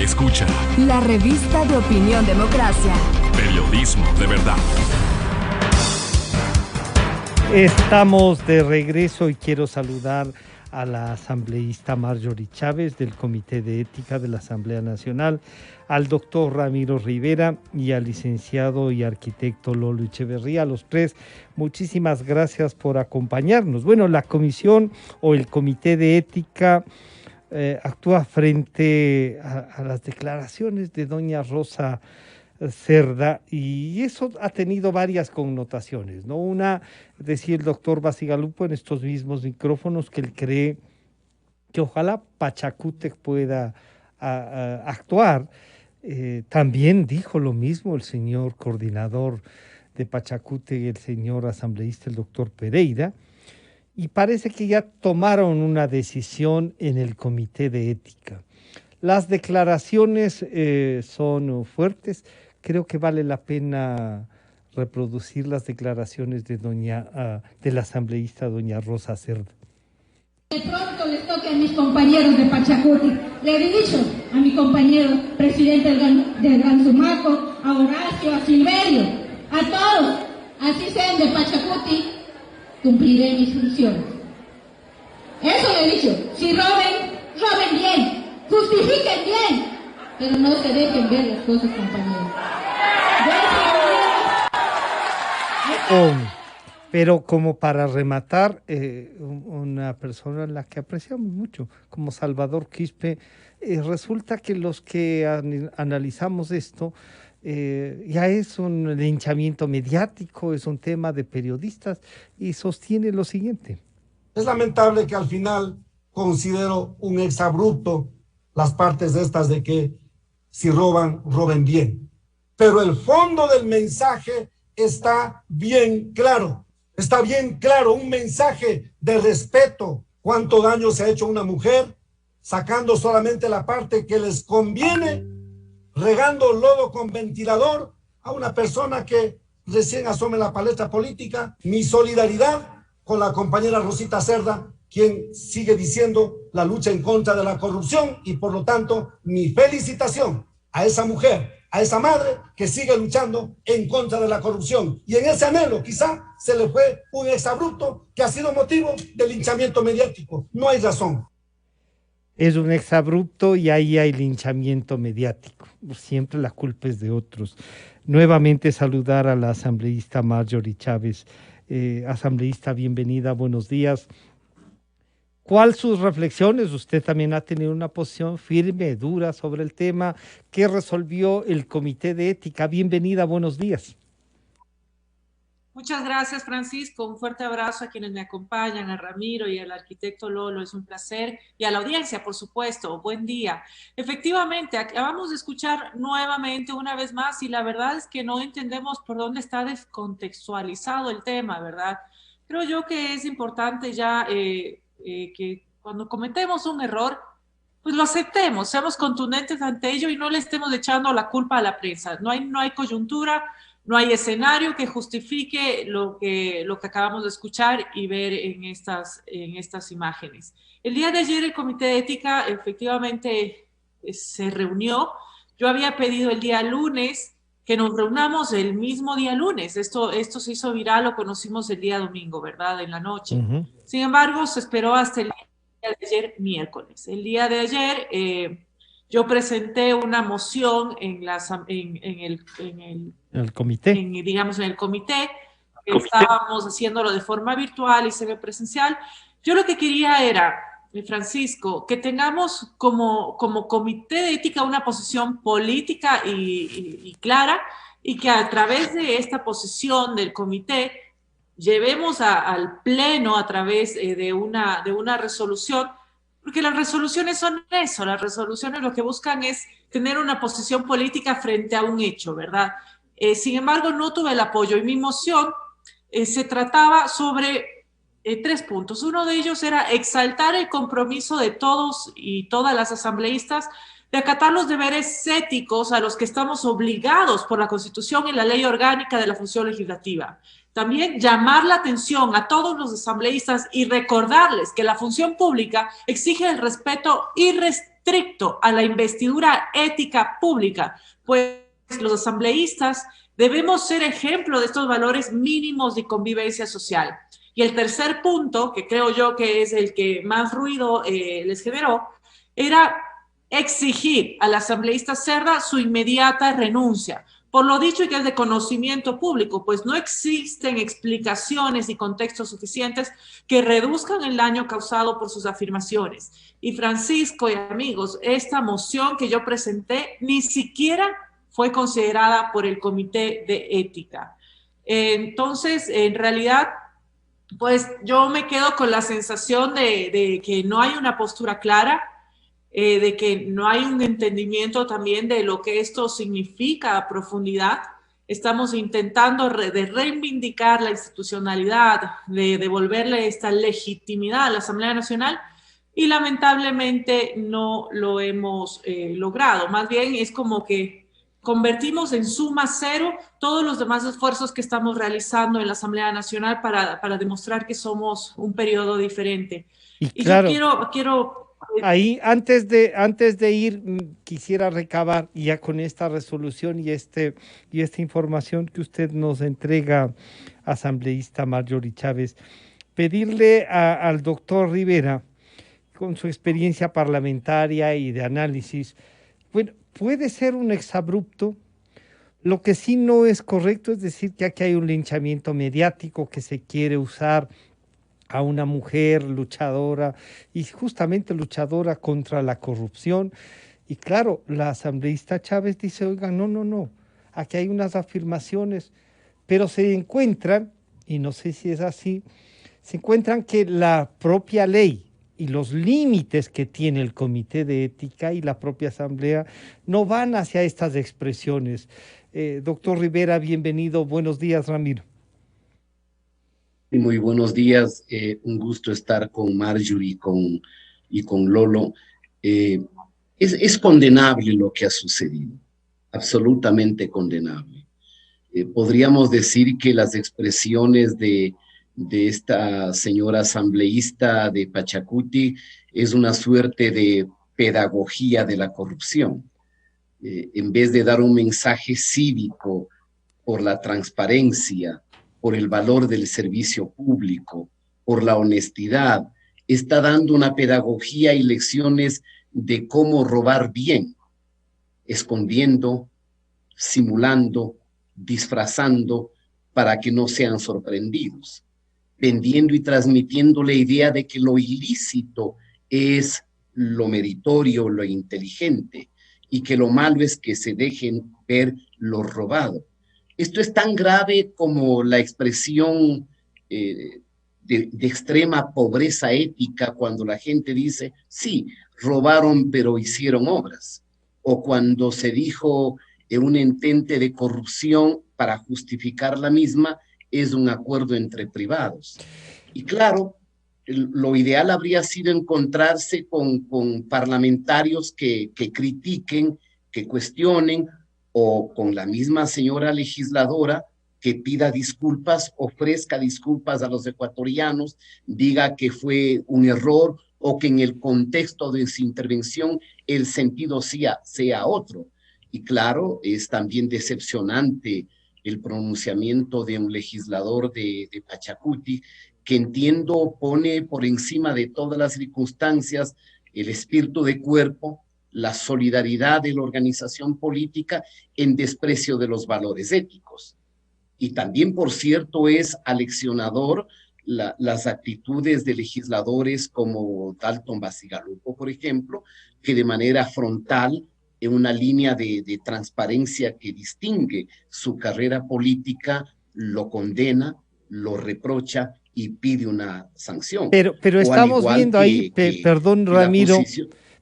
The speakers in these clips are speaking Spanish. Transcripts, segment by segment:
Escucha la revista de Opinión Democracia. Periodismo de verdad. Estamos de regreso y quiero saludar a la asambleísta Marjorie Chávez del Comité de Ética de la Asamblea Nacional, al doctor Ramiro Rivera y al licenciado y arquitecto Lolo Echeverría. A los tres, muchísimas gracias por acompañarnos. Bueno, la comisión o el Comité de Ética actúa frente a las declaraciones de doña Rosa Cerda, y eso ha tenido varias connotaciones, ¿no? Una, decía el doctor Bacigalupo en estos mismos micrófonos, que él cree que ojalá Pachacútec pueda actuar. También dijo lo mismo el señor coordinador de Pachacútec, el señor asambleísta, el doctor Pereira, y parece que ya tomaron una decisión en el Comité de Ética. Las declaraciones son fuertes. Creo que vale la pena reproducir las declaraciones de la asambleísta doña Rosa Cerda. De pronto les toque a mis compañeros de Pachacútec. Le he dicho a mi compañero presidente del Gansumaco, a Horacio, a Silverio, a todos, así sean de Pachacútec, cumpliré mis funciones. Eso le he dicho. Si roben, roben bien, justifiquen bien, pero no se dejen ver las cosas, compañeros. Pero como para rematar, una persona a la que apreciamos mucho, como Salvador Quispe, resulta que los que analizamos esto, ya es un linchamiento mediático, es un tema de periodistas, y sostiene lo siguiente. Es lamentable que al final considero un exabrupto las partes estas de que si roban, roben bien. Pero el fondo del mensaje está bien claro. Está bien claro, un mensaje de respeto. Cuánto daño se ha hecho a una mujer, sacando solamente la parte que les conviene, regando lodo con ventilador a una persona que recién asome la palestra política. Mi solidaridad con la compañera Rosita Cerda, quien sigue diciendo la lucha en contra de la corrupción, y por lo tanto mi felicitación a esa mujer, a esa madre que sigue luchando en contra de la corrupción. Y en ese anhelo quizá se le fue un exabrupto que ha sido motivo de linchamiento mediático. No hay razón. Es un exabrupto y ahí hay linchamiento mediático. Siempre la culpa es de otros. Nuevamente saludar a la asambleísta Marjorie Chávez. Asambleísta, bienvenida, buenos días. ¿Cuáles sus reflexiones? Usted también ha tenido una posición firme, dura sobre el tema. ¿Qué resolvió el Comité de Ética? Bienvenida, buenos días. Muchas gracias, Francisco. Un fuerte abrazo a quienes me acompañan, a Ramiro y al arquitecto Lolo. Es un placer. Y a la audiencia, por supuesto. Buen día. Efectivamente, acabamos de escuchar nuevamente una vez más, y la verdad es que no entendemos por dónde está descontextualizado el tema, ¿verdad? Creo yo que es importante ya que cuando cometemos un error, pues lo aceptemos, seamos contundentes ante ello y no le estemos echando la culpa a la prensa. No hay coyuntura, no hay escenario que justifique lo que acabamos de escuchar y ver en estas imágenes. El día de ayer el Comité de Ética efectivamente se reunió. Yo había pedido el día lunes que nos reunamos el mismo día lunes. Esto se hizo viral, lo conocimos el día domingo, ¿verdad? En la noche. Uh-huh. Sin embargo, se esperó hasta el día de ayer, miércoles. El día de ayer yo presenté una moción en el comité. Digamos, en el comité, que estábamos haciéndolo de forma virtual y semipresencial. Yo lo que quería era, Francisco, que tengamos como Comité de Ética una posición política y clara, y que a través de esta posición del comité llevemos al pleno a través de una resolución, porque las resoluciones son eso, las resoluciones lo que buscan es tener una posición política frente a un hecho, ¿verdad? Sin embargo, no tuve el apoyo, y mi moción se trataba sobre 3 puntos. Uno de ellos era exaltar el compromiso de todos y todas las asambleístas de acatar los deberes éticos a los que estamos obligados por la Constitución y la Ley Orgánica de la Función Legislativa. También llamar la atención a todos los asambleístas y recordarles que la función pública exige el respeto irrestricto estricto a la investidura ética pública, pues los asambleístas debemos ser ejemplo de estos valores mínimos de convivencia social. Y el tercer punto, que creo yo que es el que más ruido les generó, era exigir al asambleísta Cerda su inmediata renuncia. Por lo dicho y que es de conocimiento público, pues no existen explicaciones y contextos suficientes que reduzcan el daño causado por sus afirmaciones. Y Francisco y amigos, esta moción que yo presenté ni siquiera fue considerada por el Comité de Ética. Entonces, en realidad, pues yo me quedo con la sensación de que no hay una postura clara, de que no hay un entendimiento también de lo que esto significa a profundidad. Estamos intentando de reivindicar la institucionalidad, de devolverle esta legitimidad a la Asamblea Nacional y lamentablemente no lo hemos logrado. Más bien es como que convertimos en suma cero todos los demás esfuerzos que estamos realizando en la Asamblea Nacional para demostrar que somos un periodo diferente. Y claro, yo quiero ahí, antes de ir, quisiera recabar ya con esta resolución y esta información que usted nos entrega, asambleísta Marjorie Chávez, pedirle al doctor Rivera, con su experiencia parlamentaria y de análisis, bueno, puede ser un exabrupto. Lo que sí no es correcto es decir que aquí hay un linchamiento mediático, que se quiere usar a una mujer luchadora y justamente luchadora contra la corrupción. Y claro, la asambleísta Chávez dice, oiga, no, aquí hay unas afirmaciones, pero se encuentran, y no sé si es así, se encuentran que la propia ley y los límites que tiene el Comité de Ética y la propia Asamblea no van hacia estas expresiones. Doctor Rivera, bienvenido. Buenos días, Ramiro. Muy buenos días, un gusto estar con Marjorie y con Lolo. Es condenable lo que ha sucedido, absolutamente condenable. Podríamos decir que las expresiones de esta señora asambleísta de Pachacuti es una suerte de pedagogía de la corrupción. En vez de dar un mensaje cívico por la transparencia, por el valor del servicio público, por la honestidad, está dando una pedagogía y lecciones de cómo robar bien, escondiendo, simulando, disfrazando para que no sean sorprendidos, vendiendo y transmitiendo la idea de que lo ilícito es lo meritorio, lo inteligente, y que lo malo es que se dejen ver lo robado. Esto es tan grave como la expresión de extrema pobreza ética cuando la gente dice, sí, robaron pero hicieron obras, o cuando se dijo un intento de corrupción para justificar la misma es un acuerdo entre privados. Y claro, lo ideal habría sido encontrarse con parlamentarios que critiquen, que cuestionen, o con la misma señora legisladora que pida disculpas, ofrezca disculpas a los ecuatorianos, diga que fue un error o que en el contexto de su intervención el sentido sea otro. Y claro, es también decepcionante el pronunciamiento de un legislador de Pachacuti, que entiendo pone por encima de todas las circunstancias el espíritu de cuerpo, la solidaridad de la organización política en desprecio de los valores éticos. Y también, por cierto, es aleccionador las actitudes de legisladores como Dalton Bacigalupo, por ejemplo, que de manera frontal, en una línea de transparencia que distingue su carrera política, lo condena, lo reprocha y pide una sanción. Pero estamos viendo ahí, perdón, Ramiro,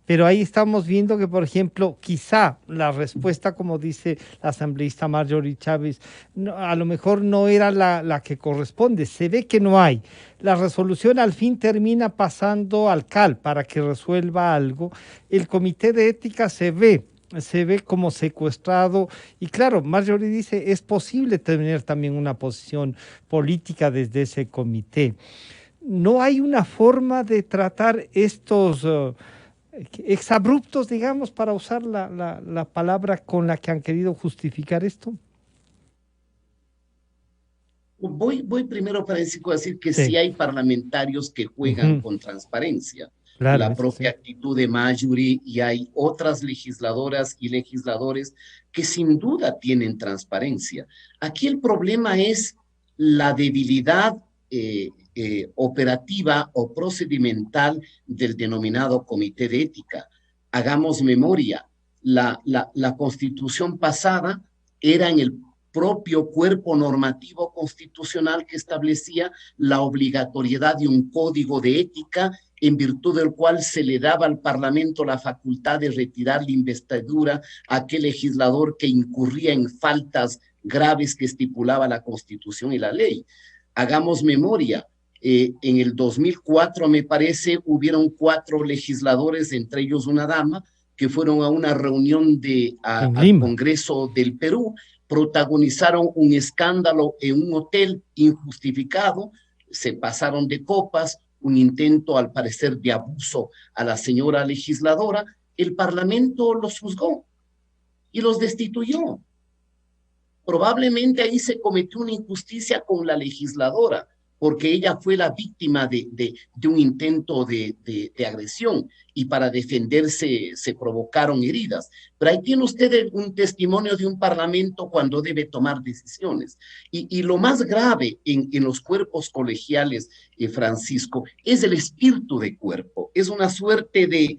pero ahí estamos viendo que, por ejemplo, quizá la respuesta, como dice la asambleísta Marjorie Chávez, a lo mejor no era la que corresponde. Se ve que no hay. La resolución al fin termina pasando al CAL para que resuelva algo. El Comité de Ética se ve como secuestrado. Y claro, Marjorie dice, es posible tener también una posición política desde ese comité. No hay una forma de tratar estos exabruptos, digamos, para usar la palabra con la que han querido justificar esto? Voy primero, Francisco, a decir que Sí. sí hay parlamentarios que juegan con transparencia. Claro, La eso propia sí. actitud de Marjorie, y hay otras legisladoras y legisladores que sin duda tienen transparencia. Aquí el problema es la debilidad operativa o procedimental del denominado Comité de Ética. Hagamos memoria, la Constitución pasada era en el propio cuerpo normativo constitucional que establecía la obligatoriedad de un código de ética en virtud del cual se le daba al Parlamento la facultad de retirar la investidura a aquel legislador que incurría en faltas graves que estipulaba la Constitución y la ley. Hagamos memoria, en el 2004, me parece, hubieron 4 legisladores, entre ellos una dama, que fueron a una reunión al Congreso del Perú, protagonizaron un escándalo en un hotel injustificado, se pasaron de copas, un intento al parecer de abuso a la señora legisladora. El Parlamento los juzgó y los destituyó. Probablemente ahí se cometió una injusticia con la legisladora, porque ella fue la víctima de un intento de agresión y para defenderse se provocaron heridas. Pero ahí tiene usted un testimonio de un parlamento cuando debe tomar decisiones. Y lo más grave en los cuerpos colegiales, Francisco, es el espíritu de cuerpo. Es una suerte de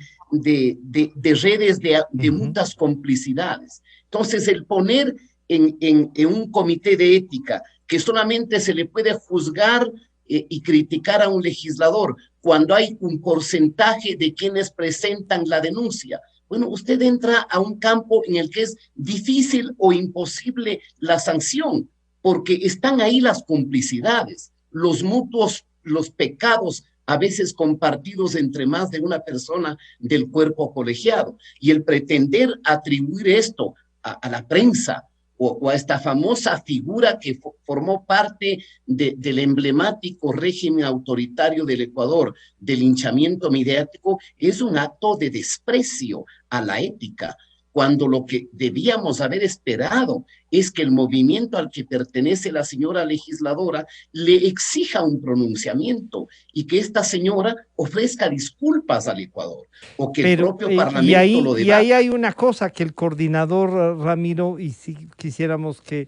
redes de muchas complicidades. Entonces, el poner en un comité de ética que solamente se le puede juzgar y criticar a un legislador cuando hay un porcentaje de quienes presentan la denuncia. Bueno, usted entra a un campo en el que es difícil o imposible la sanción, porque están ahí las complicidades, los mutuos, los pecados a veces compartidos entre más de una persona del cuerpo colegiado. Y el pretender atribuir esto a la prensa, o a esta famosa figura que formó parte del emblemático régimen autoritario del Ecuador, del linchamiento mediático, es un acto de desprecio a la ética, cuando lo que debíamos haber esperado es que el movimiento al que pertenece la señora legisladora le exija un pronunciamiento y que esta señora ofrezca disculpas al Ecuador, o que el propio Parlamento lo debata. Y ahí hay una cosa que el coordinador Ramiro, y si quisiéramos que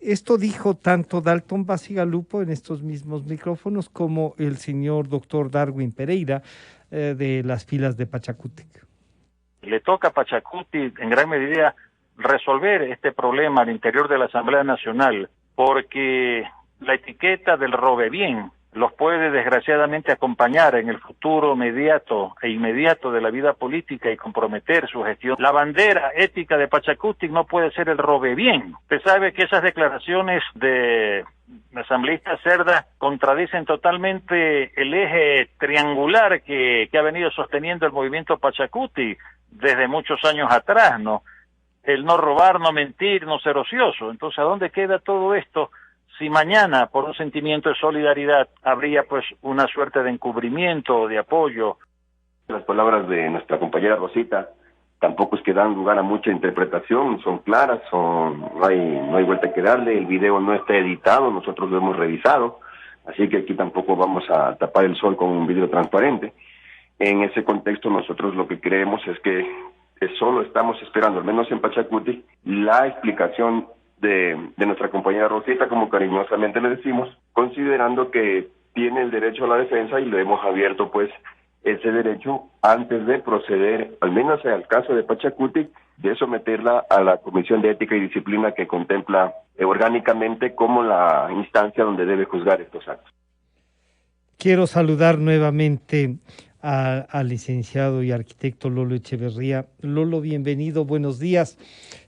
esto dijo tanto Dalton Bacigalupo en estos mismos micrófonos como el señor doctor Darwin Pereira de las filas de Pachacútec. Le toca a Pachacuti en gran medida resolver este problema al interior de la Asamblea Nacional, porque la etiqueta del robe bien los puede desgraciadamente acompañar en el futuro mediato e inmediato de la vida política y comprometer su gestión. La bandera ética de Pachacuti no puede ser el robe bien. Usted sabe que esas declaraciones de asambleísta Cerda contradicen totalmente el eje triangular que ha venido sosteniendo el movimiento Pachacuti desde muchos años atrás, ¿no? El no robar, no mentir, no ser ocioso. Entonces, ¿a dónde queda todo esto si mañana, por un sentimiento de solidaridad, habría pues una suerte de encubrimiento o de apoyo? Las palabras de nuestra compañera Rosita tampoco es que dan lugar a mucha interpretación, son claras, no hay vuelta que darle, el video no está editado, nosotros lo hemos revisado, así que aquí tampoco vamos a tapar el sol con un video transparente. En ese contexto nosotros lo que creemos es que solo estamos esperando, al menos en Pachacuti, la explicación de nuestra compañera Rosita, como cariñosamente le decimos, considerando que tiene el derecho a la defensa y le hemos abierto pues ese derecho antes de proceder, al menos en el caso de Pachacuti, de someterla a la Comisión de Ética y Disciplina que contempla orgánicamente como la instancia donde debe juzgar estos actos. Quiero saludar nuevamente al licenciado y arquitecto Lolo Echeverría. Lolo, bienvenido, buenos días.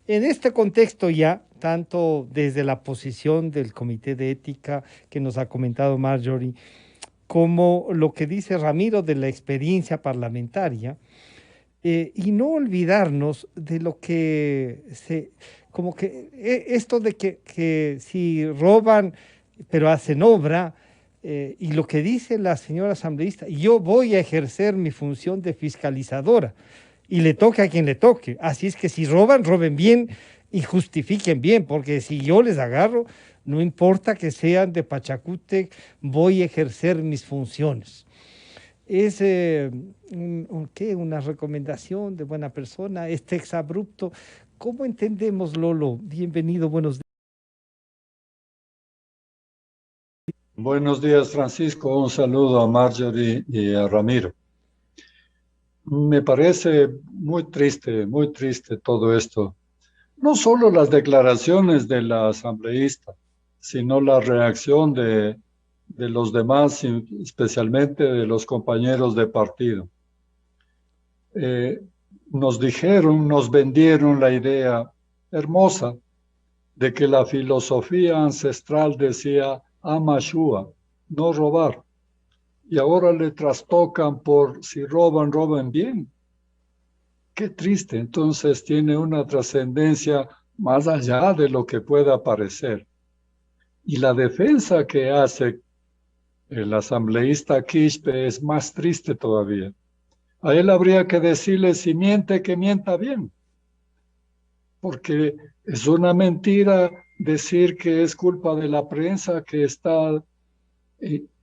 En este contexto ya, tanto desde la posición del Comité de Ética que nos ha comentado Marjorie, como lo que dice Ramiro de la experiencia parlamentaria, y no olvidarnos de lo que esto de que si roban pero hacen obra, Y lo que dice la señora asambleísta, yo voy a ejercer mi función de fiscalizadora y le toque a quien le toque. Así es que si roban, roben bien y justifiquen bien, porque si yo les agarro, no importa que sean de Pachacútec, voy a ejercer mis funciones. Es una recomendación de buena persona, este exabrupto. ¿Cómo entendemos, Lolo? Bienvenido, buenos días. Buenos días, Francisco. Un saludo a Marjorie y a Ramiro. Me parece muy triste todo esto. No solo las declaraciones de la asambleísta, sino la reacción de los demás, especialmente de los compañeros de partido. Nos vendieron la idea hermosa de que la filosofía ancestral decía ama shua, no robar. Y ahora le trastocan por si roban, roben bien. Qué triste. Entonces tiene una trascendencia más allá de lo que pueda parecer. Y la defensa que hace el asambleísta Quispe es más triste todavía. A él habría que decirle, si miente, que mienta bien. Porque es una mentira decir que es culpa de la prensa que está.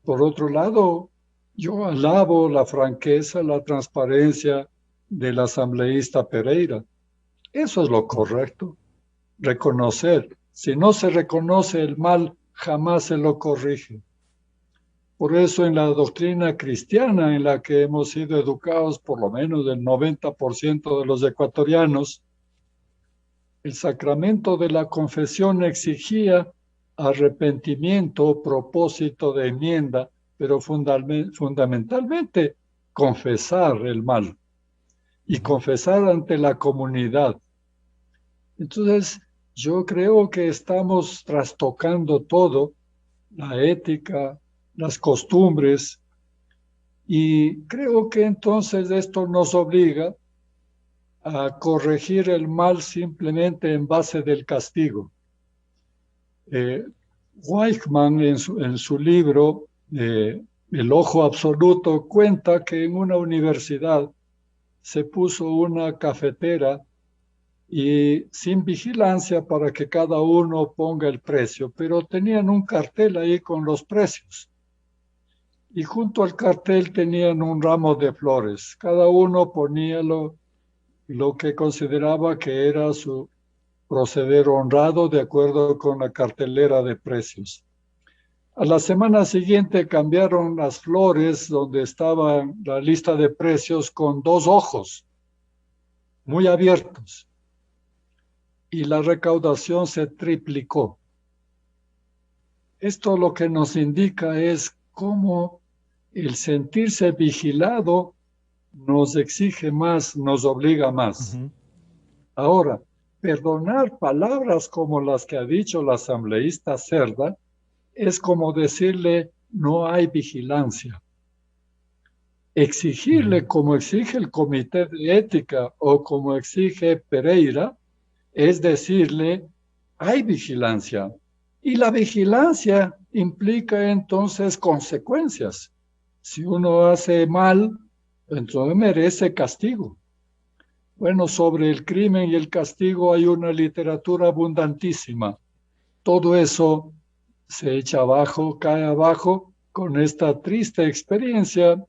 Por otro lado, yo alabo la franqueza, la transparencia del asambleísta Pereira. Eso es lo correcto. Reconocer. Si no se reconoce el mal, jamás se lo corrige. Por eso en la doctrina cristiana en la que hemos sido educados, por lo menos del 90% de los ecuatorianos, el sacramento de la confesión exigía arrepentimiento, propósito de enmienda, pero fundamentalmente confesar el mal y confesar ante la comunidad. Entonces, yo creo que estamos trastocando todo, la ética, las costumbres, y creo que entonces esto nos obliga a corregir el mal simplemente en base del castigo. Weichmann en su libro El Ojo Absoluto cuenta que en una universidad se puso una cafetera y sin vigilancia para que cada uno ponga el precio, pero tenían un cartel ahí con los precios. Y junto al cartel tenían un ramo de flores. Cada uno ponía lo que consideraba que era su proceder honrado de acuerdo con la cartelera de precios. A la semana siguiente cambiaron las flores donde estaba la lista de precios con 2 ojos muy abiertos y la recaudación se triplicó. Esto lo que nos indica es cómo el sentirse vigilado nos exige más, nos obliga más. Ahora, perdonar palabras como las que ha dicho la asambleísta Cerda es como decirle no hay vigilancia. Exigirle como exige el Comité de Ética o como exige Pereira es decirle hay vigilancia. Y la vigilancia implica entonces consecuencias. Si uno hace mal, entonces merece castigo. Bueno, sobre el crimen y el castigo hay una literatura abundantísima. Todo eso se echa abajo, cae abajo con esta triste experiencia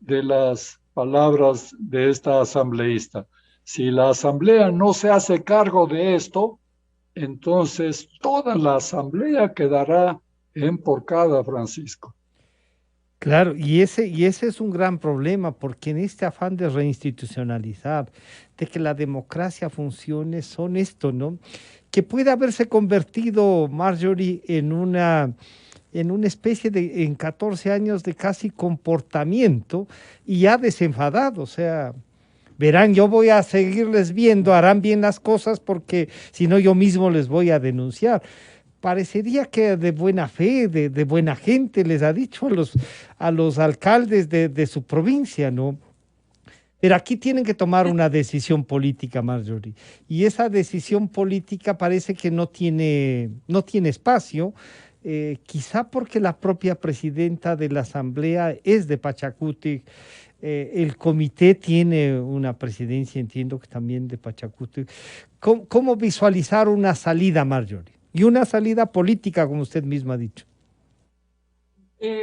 de las palabras de esta asambleísta. Si la asamblea no se hace cargo de esto, entonces toda la asamblea quedará emporcada, Francisco. Claro, y ese es un gran problema, porque en este afán de reinstitucionalizar, de que la democracia funcione, son esto, ¿no? Que puede haberse convertido, Marjorie, en una especie de, en 14 años de casi comportamiento y ya desenfadado, o sea, verán, yo voy a seguirles viendo, harán bien las cosas porque si no yo mismo les voy a denunciar. Parecería que de buena fe, de buena gente, les ha dicho a los alcaldes de su provincia, ¿no? Pero aquí tienen que tomar una decisión política, Marjorie, y esa decisión política parece que no tiene espacio quizá porque la propia presidenta de la Asamblea es de Pachacutic. El comité tiene una presidencia, entiendo que también de Pachacutic. ¿Cómo visualizar una salida, Marjorie? Y una salida política, como usted misma ha dicho.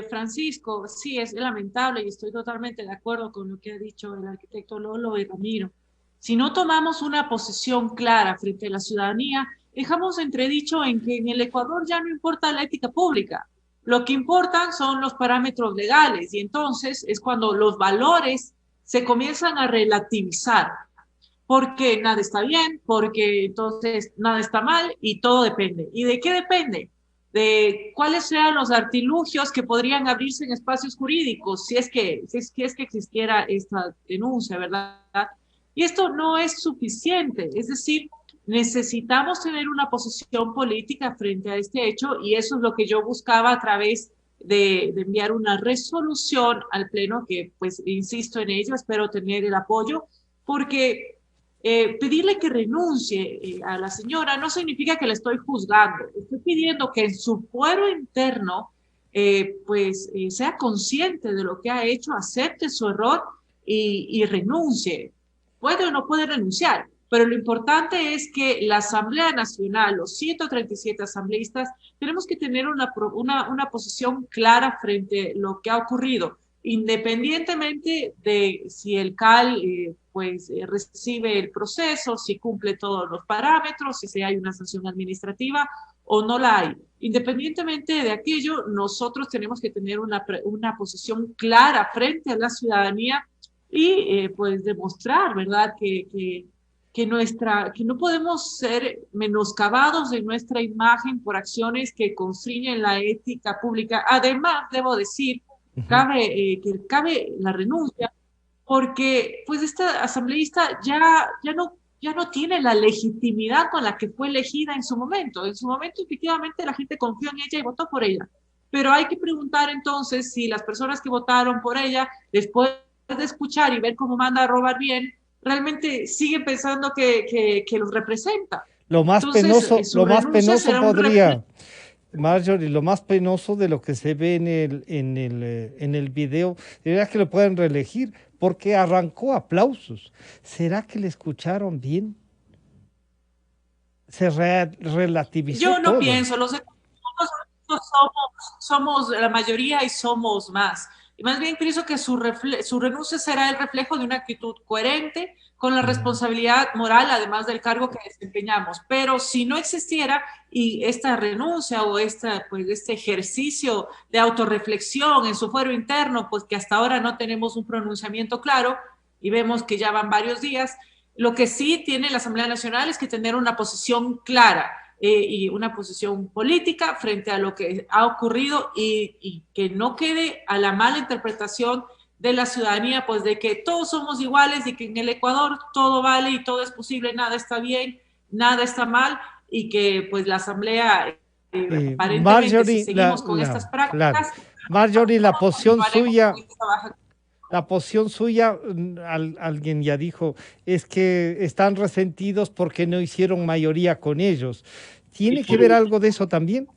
Francisco, sí, es lamentable y estoy totalmente de acuerdo con lo que ha dicho el arquitecto Lolo y Ramiro. Si no tomamos una posición clara frente a la ciudadanía, dejamos entredicho en que en el Ecuador ya no importa la ética pública. Lo que importan son los parámetros legales y entonces es cuando los valores se comienzan a relativizar. Porque nada está bien, porque entonces nada está mal y todo depende. ¿Y de qué depende? De cuáles sean los artilugios que podrían abrirse en espacios jurídicos si es que existiera esta denuncia, ¿verdad? Y esto no es suficiente, es decir, necesitamos tener una posición política frente a este hecho y eso es lo que yo buscaba a través de enviar una resolución al Pleno, que pues insisto en ello, espero tener el apoyo, porque pedirle que renuncie a la señora no significa que la estoy juzgando. Estoy pidiendo que en su fuero interno sea consciente de lo que ha hecho, acepte su error y renuncie. Puede o no puede renunciar, pero lo importante es que la Asamblea Nacional, los 137 asambleístas, tenemos que tener una posición clara frente a lo que ha ocurrido, independientemente de si el CAL recibe el proceso, si cumple todos los parámetros, si hay una sanción administrativa o no la hay. Independientemente de aquello, nosotros tenemos que tener una posición clara frente a la ciudadanía y demostrar, ¿verdad?, que no podemos ser menoscabados de nuestra imagen por acciones que constriñen la ética pública. Además, debo decir, cabe la renuncia, porque pues esta asambleísta ya no tiene la legitimidad con la que fue elegida en su momento. En su momento, efectivamente, la gente confió en ella y votó por ella. Pero hay que preguntar entonces si las personas que votaron por ella, después de escuchar y ver cómo manda a robar bien, realmente siguen pensando que los representa. Lo más penoso podría, Marjorie, lo más penoso de lo que se ve en el video, era que lo pueden reelegir, porque arrancó aplausos. ¿Será que le escucharon bien? Se relativizó Yo no todo. pienso, los somos la mayoría y somos más. Y más bien pienso que su renuncia será el reflejo de una actitud coherente con la responsabilidad moral, además del cargo que desempeñamos. Pero si no existiera y esta renuncia o este ejercicio de autorreflexión en su fuero interno, pues que hasta ahora no tenemos un pronunciamiento claro y vemos que ya van varios días, lo que sí tiene la Asamblea Nacional es que tener una posición clara y una posición política frente a lo que ha ocurrido y que no quede a la mala interpretación de la ciudadanía, pues de que todos somos iguales y que en el Ecuador todo vale y todo es posible, nada está bien, nada está mal y que pues la Asamblea aparentemente Marjorie, si seguimos con estas prácticas... Claro. Marjorie, la posición suya, alguien ya dijo, es que están resentidos porque no hicieron mayoría con ellos. ¿Tiene que ver algo de eso también?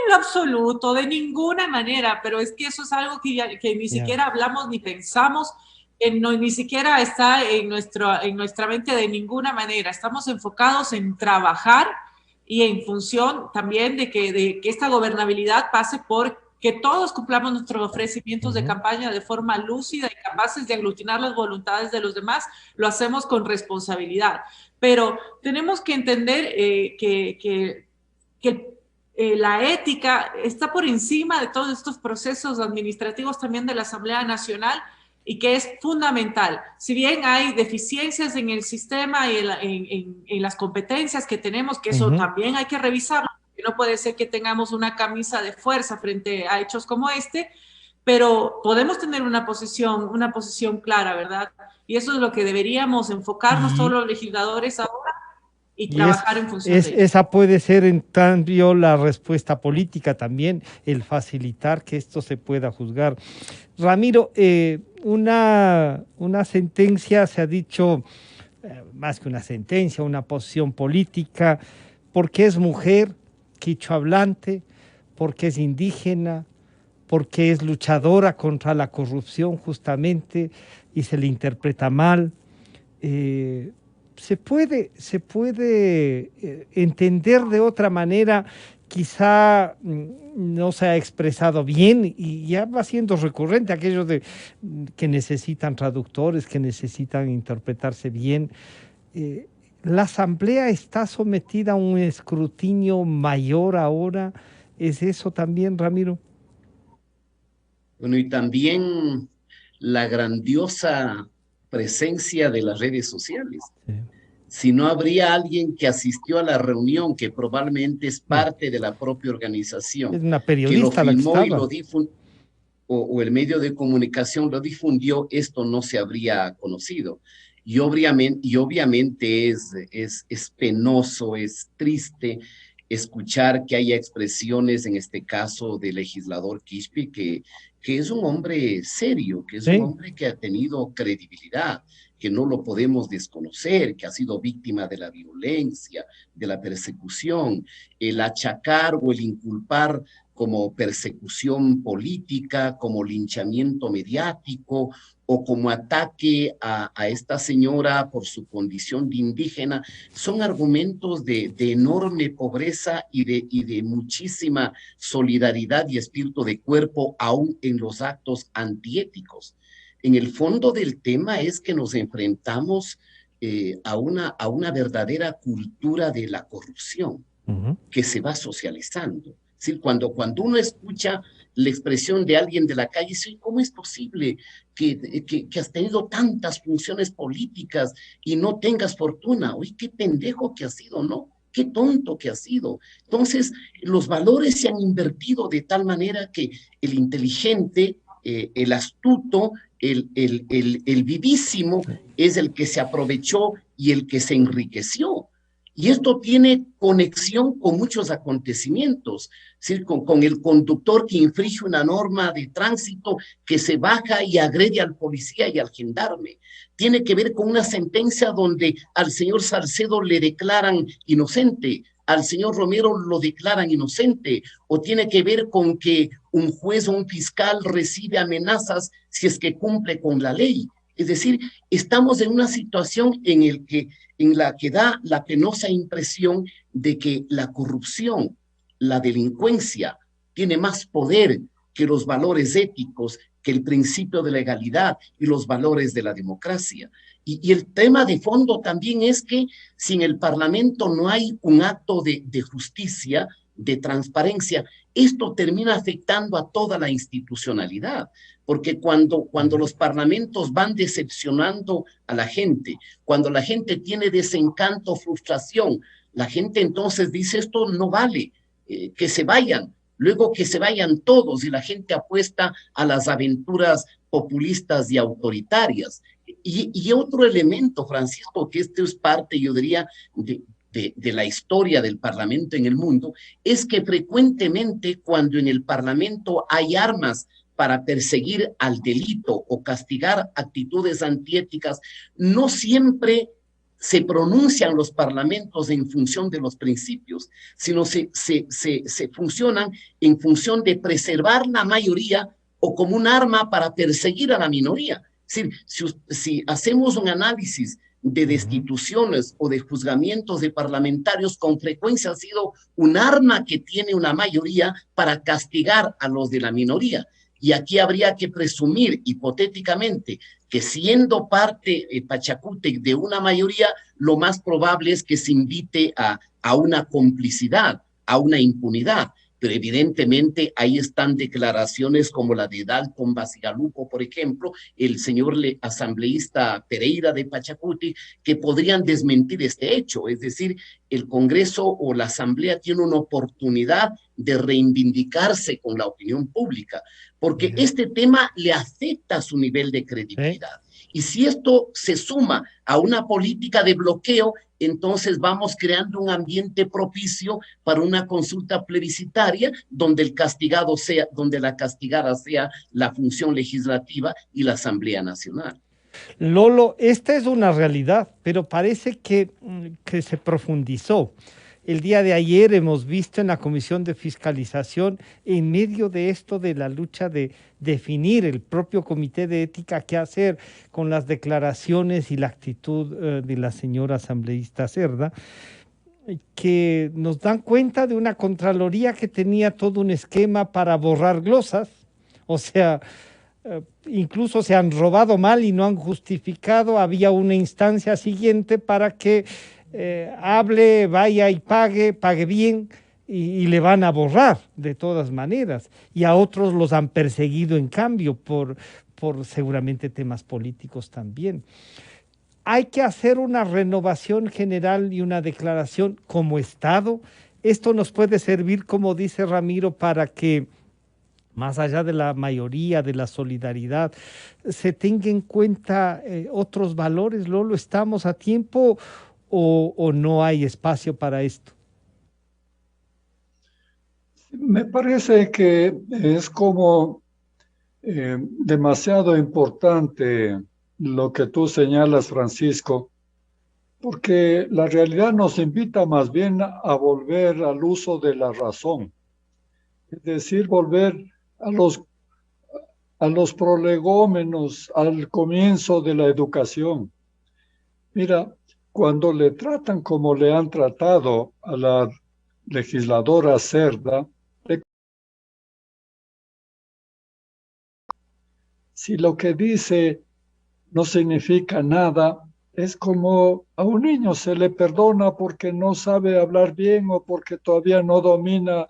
En lo absoluto, de ninguna manera, pero es que eso es algo que ni siquiera hablamos ni pensamos, ni siquiera está en nuestra mente de ninguna manera. Estamos enfocados en trabajar y en función también de que esta gobernabilidad pase por que todos cumplamos nuestros ofrecimientos de campaña de forma lúcida y capaces de aglutinar las voluntades de los demás, lo hacemos con responsabilidad. Pero tenemos que entender que la ética está por encima de todos estos procesos administrativos también de la Asamblea Nacional y que es fundamental. Si bien hay deficiencias en el sistema y en las competencias que tenemos, que eso también hay que revisarlo, no puede ser que tengamos una camisa de fuerza frente a hechos como este, pero podemos tener una posición clara, ¿verdad? Y eso es lo que deberíamos enfocarnos todos los legisladores ahora y trabajar en función de ello. Esa puede ser, en cambio, la respuesta política también, el facilitar que esto se pueda juzgar. Ramiro, una sentencia, se ha dicho, más que una sentencia, una posición política, porque es mujer, quichua hablante, porque es indígena, porque es luchadora contra la corrupción justamente y se le interpreta mal. Se puede entender de otra manera, quizá no se ha expresado bien y ya va siendo recurrente aquello de que necesitan traductores, que necesitan interpretarse bien. La Asamblea está sometida a un escrutinio mayor ahora. ¿Es eso también, Ramiro? Bueno, y también la grandiosa presencia de las redes sociales. Sí. Si no habría alguien que asistió a la reunión, que probablemente es parte de la propia organización, es una periodista, que lo filmó la que y lo difundió, o el medio de comunicación lo difundió, esto no se habría conocido. Y obviamente es penoso, es triste escuchar que haya expresiones, en este caso del legislador Quispe, que es un hombre serio, que es un hombre que ha tenido credibilidad, que no lo podemos desconocer, que ha sido víctima de la violencia, de la persecución, el achacar o el inculpar como persecución política, como linchamiento mediático o como ataque a esta señora por su condición de indígena, son argumentos de enorme pobreza y de muchísima solidaridad y espíritu de cuerpo, aún en los actos antiéticos. En el fondo del tema es que nos enfrentamos a una verdadera cultura de la corrupción que se va socializando. Es decir, cuando uno escucha la expresión de alguien de la calle, dice, ¿cómo es posible que has tenido tantas funciones políticas y no tengas fortuna? Oye, qué pendejo que has sido, ¿no? Qué tonto que has sido. Entonces, los valores se han invertido de tal manera que el inteligente, el astuto, el vivísimo es el que se aprovechó y el que se enriqueció. Y esto tiene conexión con muchos acontecimientos, ¿sí? Con el conductor que infringe una norma de tránsito, que se baja y agrede al policía y al gendarme. Tiene que ver con una sentencia donde al señor Salcedo le declaran inocente, al señor Romero lo declaran inocente, o tiene que ver con que un juez o un fiscal recibe amenazas si es que cumple con la ley. Es decir, estamos en una situación en la que da la penosa impresión de que la corrupción, la delincuencia, tiene más poder que los valores éticos, que el principio de legalidad y los valores de la democracia. Y el tema de fondo también es que si en el Parlamento no hay un acto de justicia, de transparencia, esto termina afectando a toda la institucionalidad, porque cuando los parlamentos van decepcionando a la gente, cuando la gente tiene desencanto, frustración, la gente entonces dice, esto no vale, que se vayan, luego que se vayan todos, y la gente apuesta a las aventuras populistas y autoritarias. Y otro elemento, Francisco, que esto es parte, yo diría, de la historia del Parlamento en el mundo, es que frecuentemente cuando en el Parlamento hay armas para perseguir al delito o castigar actitudes antiéticas, no siempre se pronuncian los parlamentos en función de los principios, sino se funcionan en función de preservar la mayoría o como un arma para perseguir a la minoría. Es decir, si hacemos un análisis de destituciones o de juzgamientos de parlamentarios, con frecuencia ha sido un arma que tiene una mayoría para castigar a los de la minoría. Y aquí habría que presumir hipotéticamente que siendo parte Pachacútec de una mayoría, lo más probable es que se invite a una complicidad, a una impunidad. Pero evidentemente ahí están declaraciones como la de Dalton Basigalupo, por ejemplo, el señor asambleísta Pereira de Pachacútec, que podrían desmentir este hecho. Es decir, el Congreso o la Asamblea tiene una oportunidad de reivindicarse con la opinión pública, porque este tema le afecta a su nivel de credibilidad. Y si esto se suma a una política de bloqueo, entonces vamos creando un ambiente propicio para una consulta plebiscitaria donde el castigado sea, donde la castigada sea la función legislativa y la Asamblea Nacional. Lolo, esta es una realidad, pero parece que se profundizó. el día de ayer hemos visto en la Comisión de Fiscalización, en medio de esto de la lucha de definir el propio Comité de Ética qué hacer con las declaraciones y la actitud de la señora asambleísta Cerda, que nos dan cuenta de una Contraloría que tenía todo un esquema para borrar glosas, o sea, incluso se han robado mal y no han justificado, había una instancia siguiente para que hable, vaya y pague bien y le van a borrar de todas maneras. Y a otros los han perseguido en cambio por seguramente temas políticos también. Hay que hacer una renovación general y una declaración como Estado. Esto nos puede servir, como dice Ramiro, para que más allá de la mayoría, de la solidaridad, se tenga en cuenta otros valores. Lolo, ¿estamos a tiempo o no hay espacio para esto? Me parece que es como demasiado importante lo que tú señalas, Francisco, porque la realidad nos invita más bien a volver al uso de la razón, es decir, volver a los prolegómenos, al comienzo de la educación. Mira, cuando le tratan como le han tratado a la legisladora Cerda, si lo que dice no significa nada, es como a un niño se le perdona porque no sabe hablar bien o porque todavía no domina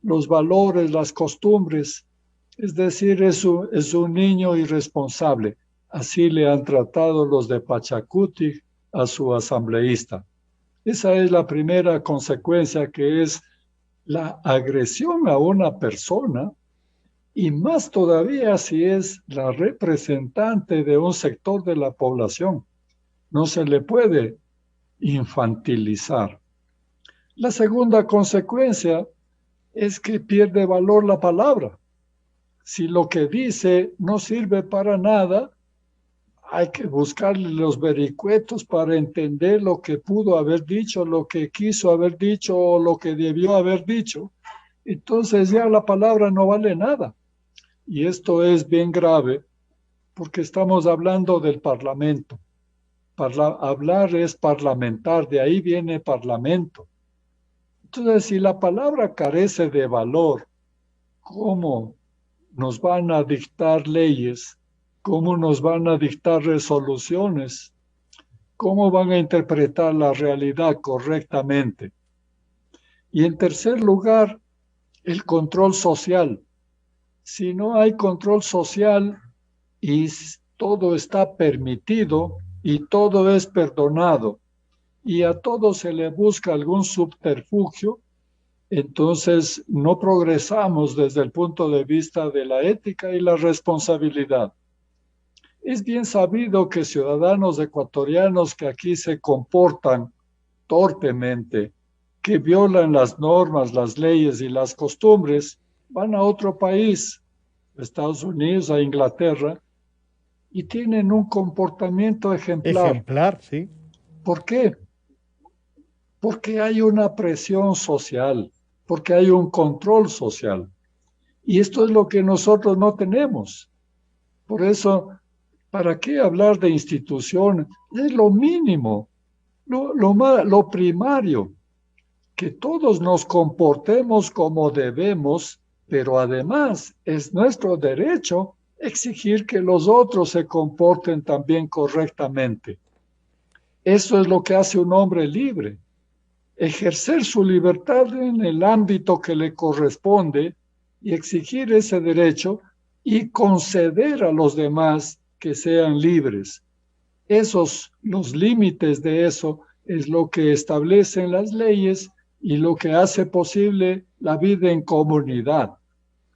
los valores, las costumbres. Es decir, es un niño irresponsable. Así le han tratado los de Pachacuti a su asambleísta. Esa es la primera consecuencia, que es la agresión a una persona, y más todavía si es la representante de un sector de la población. No se le puede infantilizar. La segunda consecuencia es que pierde valor la palabra. Si lo que dice no sirve para nada, hay que buscarle los vericuetos para entender lo que pudo haber dicho, lo que quiso haber dicho o lo que debió haber dicho. Entonces ya la palabra no vale nada. Y esto es bien grave porque estamos hablando del Parlamento. Hablar es parlamentar, de ahí viene parlamento. Entonces, si la palabra carece de valor, ¿cómo nos van a dictar leyes? ¿Cómo nos van a dictar resoluciones? ¿Cómo van a interpretar la realidad correctamente? Y en tercer lugar, el control social. Si no hay control social y todo está permitido y todo es perdonado y a todo se le busca algún subterfugio, entonces no progresamos desde el punto de vista de la ética y la responsabilidad. Es bien sabido que ciudadanos ecuatorianos que aquí se comportan torpemente, que violan las normas, las leyes y las costumbres, van a otro país, Estados Unidos, a Inglaterra, y tienen un comportamiento ejemplar. Ejemplar, sí. ¿Por qué? Porque hay una presión social, porque hay un control social. Y esto es lo que nosotros no tenemos. Por eso, ¿para qué hablar de instituciones? Es lo mínimo, lo primario, que todos nos comportemos como debemos, pero además es nuestro derecho exigir que los otros se comporten también correctamente. Eso es lo que hace un hombre libre. Ejercer su libertad en el ámbito que le corresponde y exigir ese derecho y conceder a los demás que sean libres. Los límites de eso es lo que establecen las leyes y lo que hace posible la vida en comunidad.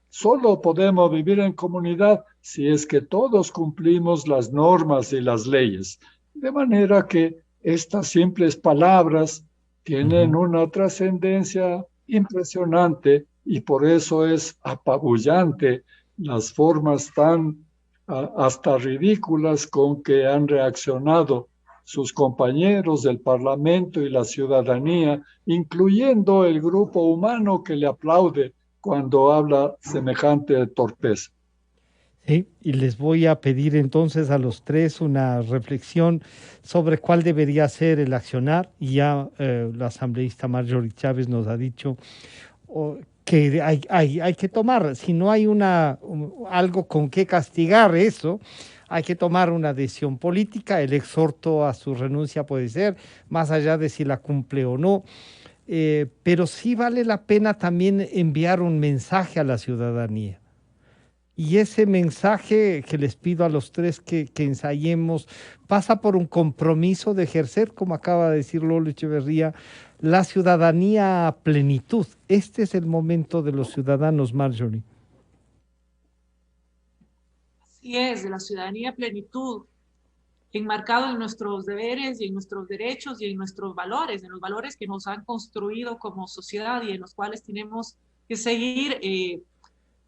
Solo podemos vivir en comunidad si es que todos cumplimos las normas y las leyes. De manera que estas simples palabras tienen una trascendencia impresionante y por eso es apabullante las formas tan hasta ridículas con que han reaccionado sus compañeros del Parlamento y la ciudadanía, incluyendo el grupo humano que le aplaude cuando habla semejante torpeza. Sí, y les voy a pedir entonces a los tres una reflexión sobre cuál debería ser el accionar. Y ya la asambleísta Marjorie Chávez nos ha dicho que hay que tomar, si no hay algo con que castigar eso, hay que tomar una decisión política. El exhorto a su renuncia puede ser, más allá de si la cumple o no, pero sí vale la pena también enviar un mensaje a la ciudadanía. Y ese mensaje que les pido a los tres que ensayemos pasa por un compromiso de ejercer, como acaba de decir Lolo Echeverría, la ciudadanía a plenitud. Este es el momento de los ciudadanos, Marjorie. Así es, de la ciudadanía a plenitud, enmarcado en nuestros deberes y en nuestros derechos y en nuestros valores, en los valores que nos han construido como sociedad y en los cuales tenemos que seguir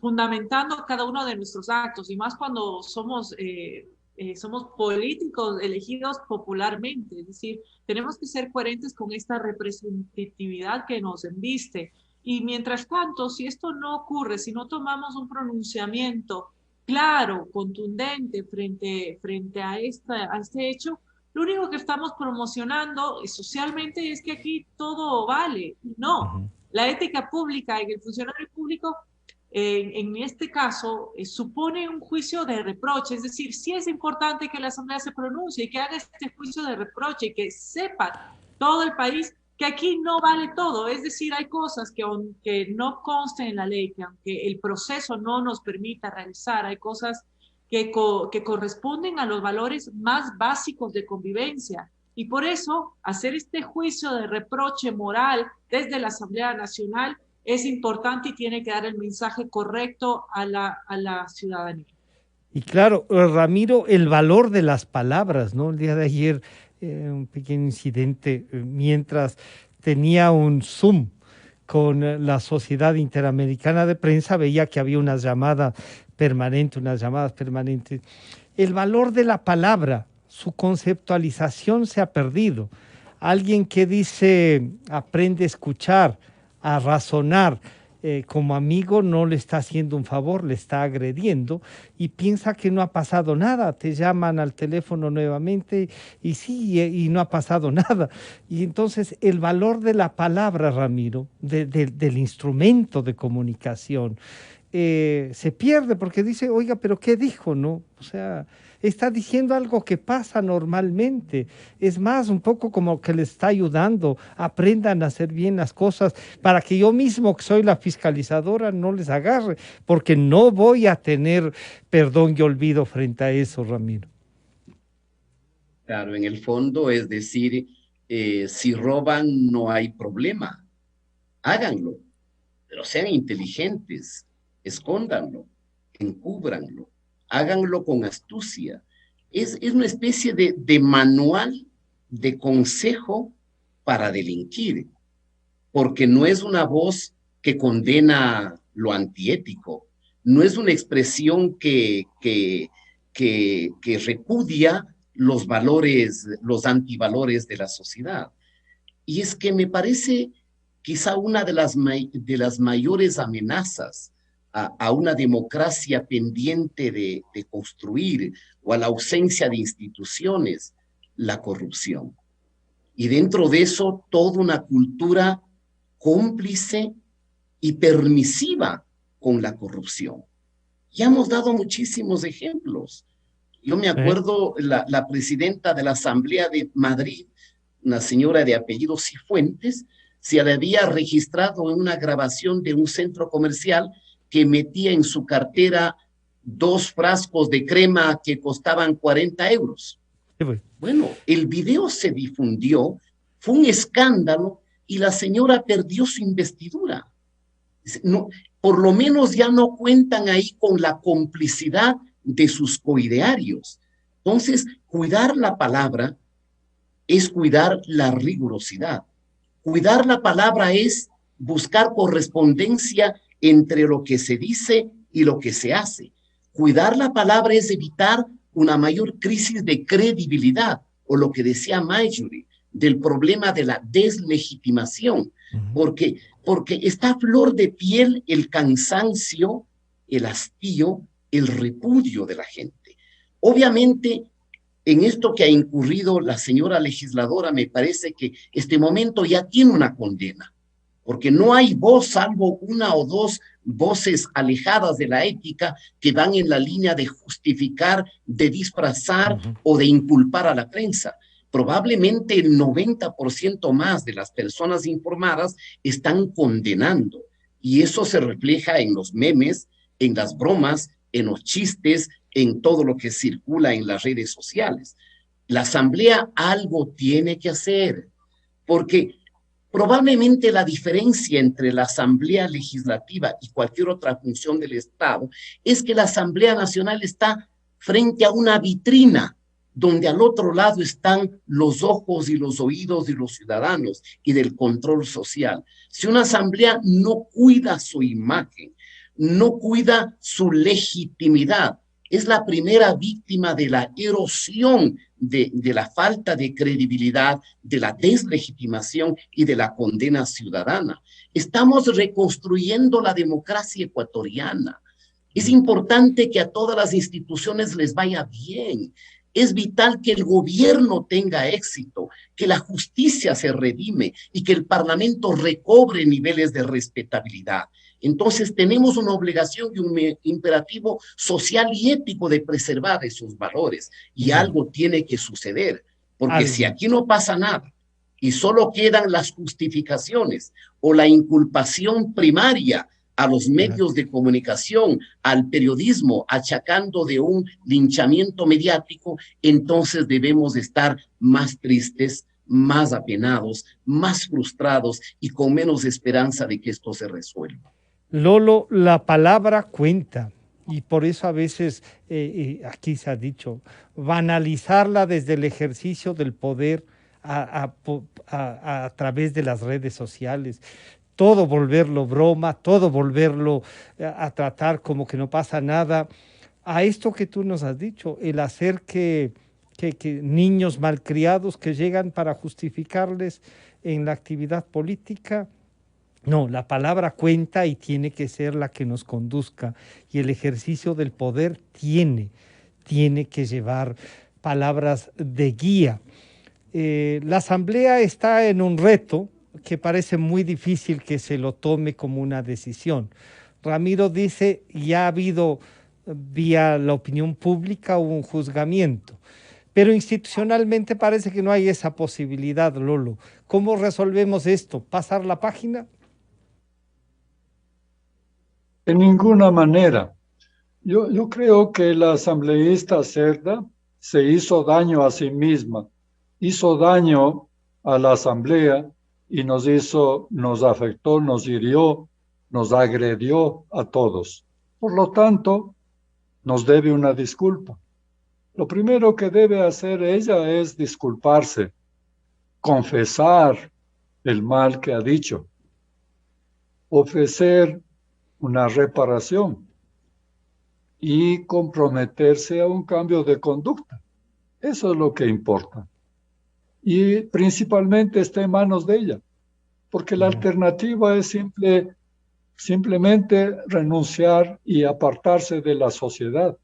fundamentando cada uno de nuestros actos, y más cuando somos políticos elegidos popularmente. Es decir, tenemos que ser coherentes con esta representatividad que nos embiste. Y mientras tanto, si esto no ocurre, si no tomamos un pronunciamiento claro, contundente frente a este hecho, lo único que estamos promocionando socialmente es que aquí todo vale. No, la ética pública en el funcionario público en este caso, supone un juicio de reproche. Es decir, sí es importante que la Asamblea se pronuncie y que haga este juicio de reproche y que sepa todo el país que aquí no vale todo. Es decir, hay cosas que aunque no consten en la ley, que aunque el proceso no nos permita realizar, hay cosas que corresponden a los valores más básicos de convivencia. Y por eso, hacer este juicio de reproche moral desde la Asamblea Nacional es importante y tiene que dar el mensaje correcto a la ciudadanía. Y claro, Ramiro, el valor de las palabras, ¿no? El día de ayer, un pequeño incidente, mientras tenía un Zoom con la Sociedad Interamericana de Prensa, veía que había unas llamadas permanentes. El valor de la palabra, su conceptualización se ha perdido. Alguien que dice, aprende a escuchar, a razonar, como amigo no le está haciendo un favor, le está agrediendo y piensa que no ha pasado nada. Te llaman al teléfono nuevamente y sí, y no ha pasado nada. Y entonces el valor de la palabra, Ramiro, del instrumento de comunicación, se pierde porque dice, oiga, pero ¿qué dijo? ¿No? O sea, está diciendo algo que pasa normalmente. Es más, un poco como que les está ayudando. Aprendan a hacer bien las cosas para que yo mismo, que soy la fiscalizadora, no les agarre, porque no voy a tener perdón y olvido frente a eso, Ramiro. Claro, en el fondo es decir, si roban no hay problema. Háganlo, pero sean inteligentes, escóndanlo, encúbranlo. Háganlo con astucia. Es una especie de manual de consejo para delinquir, porque no es una voz que condena lo antiético, no es una expresión que repudia los valores, los antivalores de la sociedad. Y es que me parece quizá una de las mayores amenazas a una democracia pendiente de construir, o a la ausencia de instituciones, la corrupción. Y dentro de eso, toda una cultura cómplice y permisiva con la corrupción. Ya hemos dado muchísimos ejemplos. Yo me acuerdo, la presidenta de la Asamblea de Madrid, una señora de apellido Cifuentes, se había registrado en una grabación de un centro comercial que metía en su cartera 2 frascos de crema que costaban 40 euros. Bueno, el video se difundió, fue un escándalo y la señora perdió su investidura. No, por lo menos ya no cuentan ahí con la complicidad de sus coidearios. Entonces, cuidar la palabra es cuidar la rigurosidad. Cuidar la palabra es buscar correspondencia entre lo que se dice y lo que se hace. Cuidar la palabra es evitar una mayor crisis de credibilidad o lo que decía Marjorie, del problema de la deslegitimación, porque está a flor de piel el cansancio, el hastío, el repudio de la gente. Obviamente, en esto que ha incurrido la señora legisladora, me parece que este momento ya tiene una condena, porque no hay voz, salvo una o dos voces alejadas de la ética que van en la línea de justificar, de disfrazar o de inculpar a la prensa. Probablemente el 90% más de las personas informadas están condenando, y eso se refleja en los memes, en las bromas, en los chistes, en todo lo que circula en las redes sociales. La Asamblea algo tiene que hacer, porque probablemente la diferencia entre la Asamblea Legislativa y cualquier otra función del Estado es que la Asamblea Nacional está frente a una vitrina donde al otro lado están los ojos y los oídos de los ciudadanos y del control social. Si una asamblea no cuida su imagen, no cuida su legitimidad, es la primera víctima de la erosión, de la falta de credibilidad, de la deslegitimación y de la condena ciudadana. Estamos reconstruyendo la democracia ecuatoriana. Es importante que a todas las instituciones les vaya bien. Es vital que el gobierno tenga éxito, que la justicia se redime y que el Parlamento recobre niveles de respetabilidad. Entonces tenemos una obligación y un imperativo social y ético de preservar esos valores, y algo tiene que suceder, porque si aquí no pasa nada y solo quedan las justificaciones o la inculpación primaria a los medios de comunicación, al periodismo, achacando de un linchamiento mediático, entonces debemos estar más tristes, más apenados, más frustrados y con menos esperanza de que esto se resuelva. Lolo, la palabra cuenta, y por eso a veces, aquí se ha dicho, banalizarla desde el ejercicio del poder a través de las redes sociales, todo volverlo broma, todo volverlo a tratar como que no pasa nada. A esto que tú nos has dicho, el hacer que niños malcriados que llegan para justificarles en la actividad política. No, la palabra cuenta y tiene que ser la que nos conduzca, y el ejercicio del poder tiene que llevar palabras de guía. La Asamblea está en un reto que parece muy difícil que se lo tome como una decisión. Ramiro dice, ya ha habido vía la opinión pública un juzgamiento, pero institucionalmente parece que no hay esa posibilidad, Lolo. ¿Cómo resolvemos esto? ¿Pasar la página? De ninguna manera. Yo creo que la asambleísta Cerda se hizo daño a sí misma, hizo daño a la asamblea y nos afectó, nos hirió, nos agredió a todos. Por lo tanto, nos debe una disculpa. Lo primero que debe hacer ella es disculparse, confesar el mal que ha dicho, ofrecer una reparación y comprometerse a un cambio de conducta. Eso es lo que importa. Y principalmente está en manos de ella, porque la alternativa es simplemente renunciar y apartarse de la sociedad.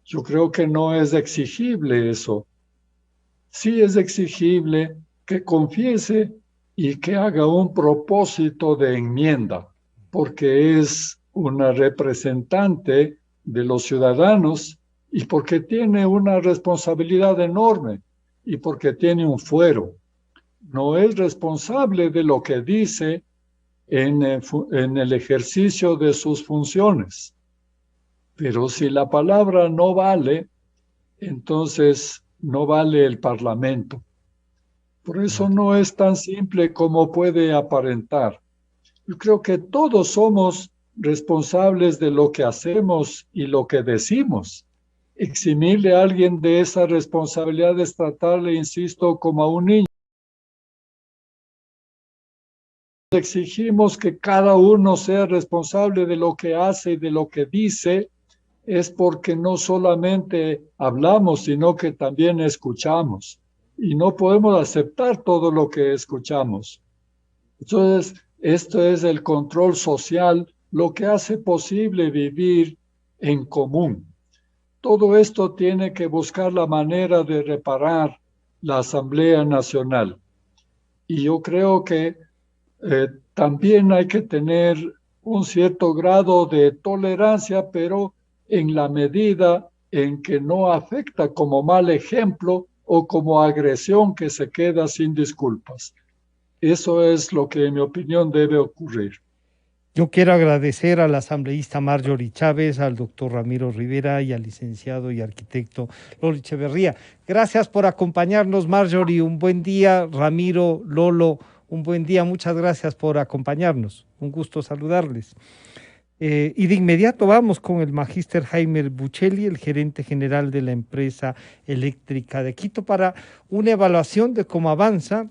Yo creo que no es exigible eso. Sí es exigible que confiese y que haga un propósito de enmienda, porque es una representante de los ciudadanos y porque tiene una responsabilidad enorme y porque tiene un fuero. No es responsable de lo que dice en el ejercicio de sus funciones. Pero si la palabra no vale, entonces no vale el Parlamento. Por eso no es tan simple como puede aparentar. Yo creo que todos somos responsables de lo que hacemos y lo que decimos. Eximirle a alguien de esa responsabilidad es tratarle, insisto, como a un niño. Exigimos que cada uno sea responsable de lo que hace y de lo que dice, es porque no solamente hablamos, sino que también escuchamos. Y no podemos aceptar todo lo que escuchamos. Entonces, esto es el control social, lo que hace posible vivir en común. Todo esto tiene que buscar la manera de reparar la Asamblea Nacional. Y yo creo que también hay que tener un cierto grado de tolerancia, pero en la medida en que no afecta como mal ejemplo o como agresión que se queda sin disculpas. Eso es lo que, en mi opinión, debe ocurrir. Yo quiero agradecer al asambleísta Marjorie Chávez, al doctor Ramiro Rivera y al licenciado y arquitecto Lolo Echeverría. Gracias por acompañarnos, Marjorie. Un buen día, Ramiro, Lolo, un buen día. Muchas gracias por acompañarnos. Un gusto saludarles. Y de inmediato vamos con el magíster Jaime Buccelli, el gerente general de la empresa eléctrica de Quito, para una evaluación de cómo avanza